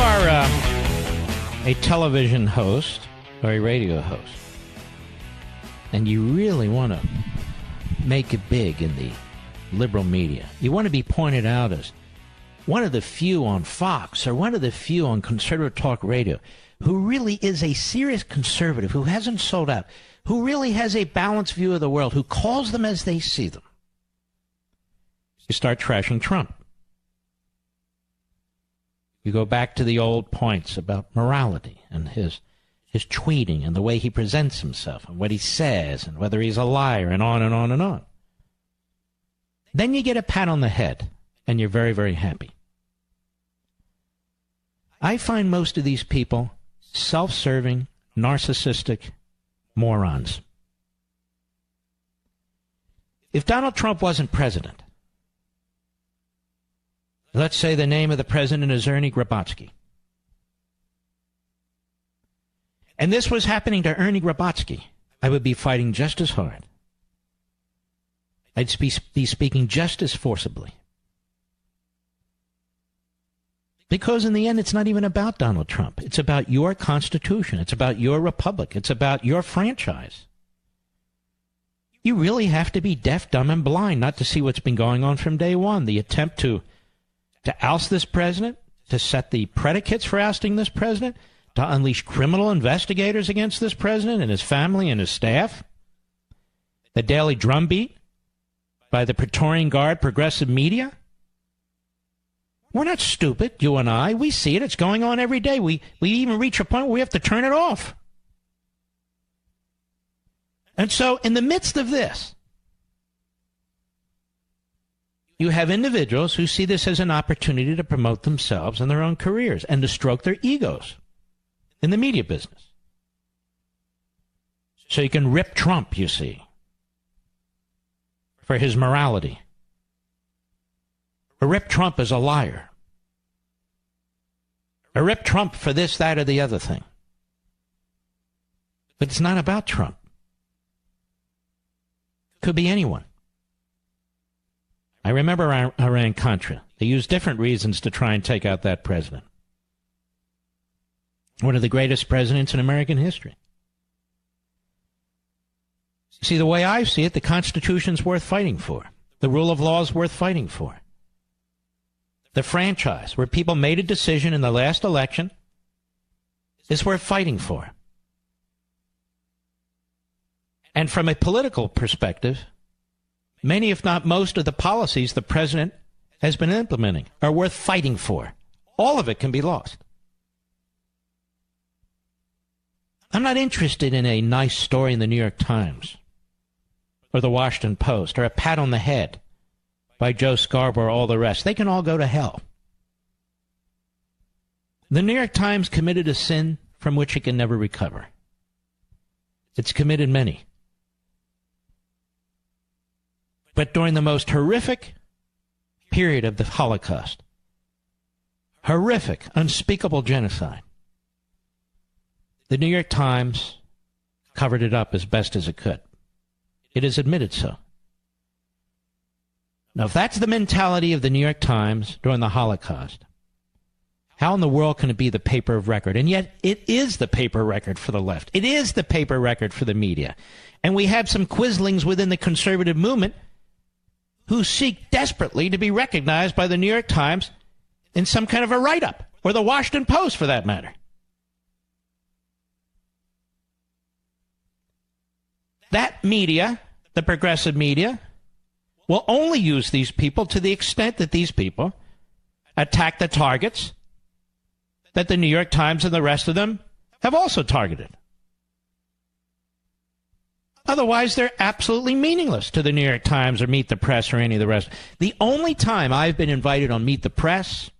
are a television host or a radio host, and you really want to make it big in the liberal media, you want to be pointed out as one of the few on Fox or one of the few on conservative talk radio who really is a serious conservative, who hasn't sold out, who really has a balanced view of the world, who calls them as they see them. You start trashing Trump. You go back to the old points about morality and his tweeting and the way he presents himself and what he says and whether he's a liar and on and on and on. Then you get a pat on the head and you're very, very happy. I find most of these people self-serving, narcissistic morons. If Donald Trump wasn't president, let's say the name of the president is Ernie Grabotsky, and this was happening to Ernie Grabotsky, I would be fighting just as hard. I'd be speaking just as forcibly. Because in the end, it's not even about Donald Trump. It's about your Constitution. It's about your republic. It's about your franchise. You really have to be deaf, dumb, and blind not to see what's been going on from day one. The attempt to oust this president, to set the predicates for ousting this president, to unleash criminal investigators against this president and his family and his staff. The daily drumbeat by the Praetorian Guard progressive media. We're not stupid, you and I. We see it. It's going on every day. We even reach a point where we have to turn it off. And so in the midst of this, you have individuals who see this as an opportunity to promote themselves and their own careers and to stroke their egos in the media business. So you can rip Trump, you see, for his morality. Or rip Trump as a liar. Or rip Trump for this, that, or the other thing. But it's not about Trump. Could be anyone. I remember Iran-Contra. They used different reasons to try and take out that president. One of the greatest presidents in American history. See, the way I see it, the Constitution's worth fighting for. The rule of law is worth fighting for. The franchise, where people made a decision in the last election, is worth fighting for. And from a political perspective, many, if not most, of the policies the president has been implementing are worth fighting for. All of it can be lost. I'm not interested in a nice story in the New York Times or the Washington Post or a pat on the head by Joe Scarborough or all the rest. They can all go to hell. The New York Times committed a sin from which it can never recover. It's committed many. But during the most horrific period of the Holocaust, horrific, unspeakable genocide, the New York Times covered it up as best as it could. It has admitted so. Now, if that's the mentality of the New York Times during the Holocaust, how in the world can it be the paper of record? And yet it is the paper record for the left. It is the paper record for the media. And we have some quislings within the conservative movement who seek desperately to be recognized by the New York Times in some kind of a write-up, or the Washington Post for that matter. That media, the progressive media, will only use these people to the extent that these people attack the targets that the New York Times and the rest of them have also targeted. Otherwise, they're absolutely meaningless to the New York Times or Meet the Press or any of the rest. The only time I've been invited on Meet the Press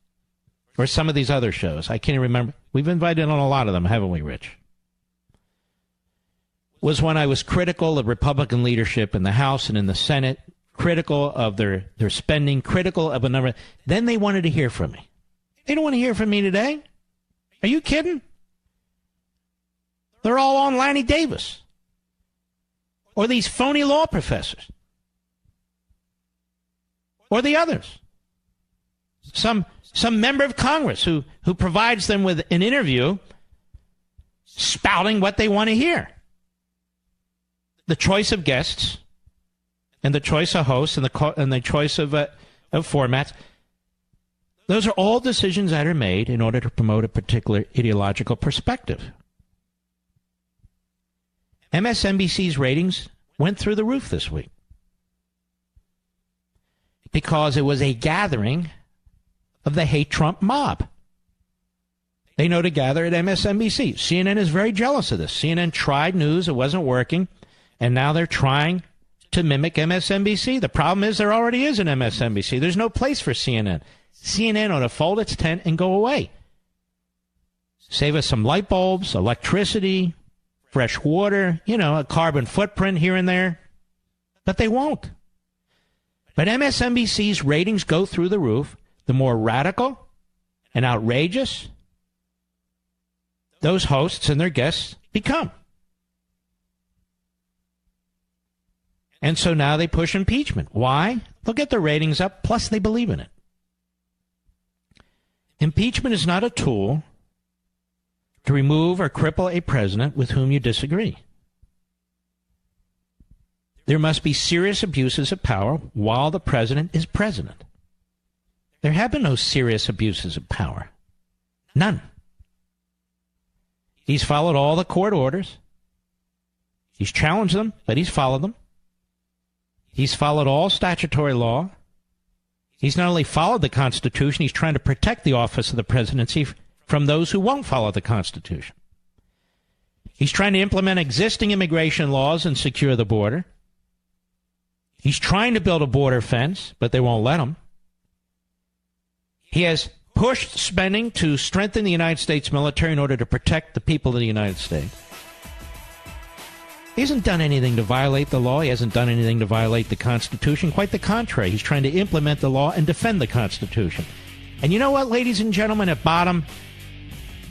or some of these other shows, I can't remember. We've invited on a lot of them, haven't we, Rich? Was when I was critical of Republican leadership in the House and in the Senate, critical of their spending, critical of a number. Then they wanted to hear from me. They don't want to hear from me today. Are you kidding? They're all on Lanny Davis. Or these phony law professors. Or the others. Some member of Congress who provides them with an interview spouting what they want to hear. The choice of guests and the choice of hosts and the choice of formats, those are all decisions that are made in order to promote a particular ideological perspective. MSNBC's ratings went through the roof this week because it was a gathering of the hate Trump mob. They know to gather at MSNBC. CNN is very jealous of this. CNN tried news, it wasn't working, and now they're trying to mimic MSNBC. The problem is there already is an MSNBC. There's no place for CNN. CNN ought to fold its tent and go away. Save us some light bulbs, electricity, fresh water, a carbon footprint here and there. But they won't. But MSNBC's ratings go through the roof. The more radical and outrageous those hosts and their guests become. And so now they push impeachment. Why? They'll get their ratings up, plus they believe in it. Impeachment is not a tool to remove or cripple a president with whom you disagree. There must be serious abuses of power while the president is president. There have been no serious abuses of power. None. He's followed all the court orders. He's challenged them, but he's followed them. He's followed all statutory law. He's not only followed the Constitution, he's trying to protect the office of the presidency from those who won't follow the Constitution. He's trying to implement existing immigration laws and secure the border. He's trying to build a border fence, but they won't let him. He has pushed spending to strengthen the United States military in order to protect the people of the United States. He hasn't done anything to violate the law. He hasn't done anything to violate the Constitution. Quite the contrary. He's trying to implement the law and defend the Constitution. And you know what, ladies and gentlemen, at bottom,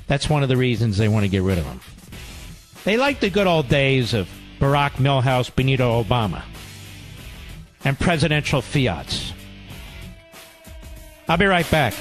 that's one of the reasons they want to get rid of him. They like the good old days of Barack, Milhouse, Benito Obama, and presidential fiats. I'll be right back.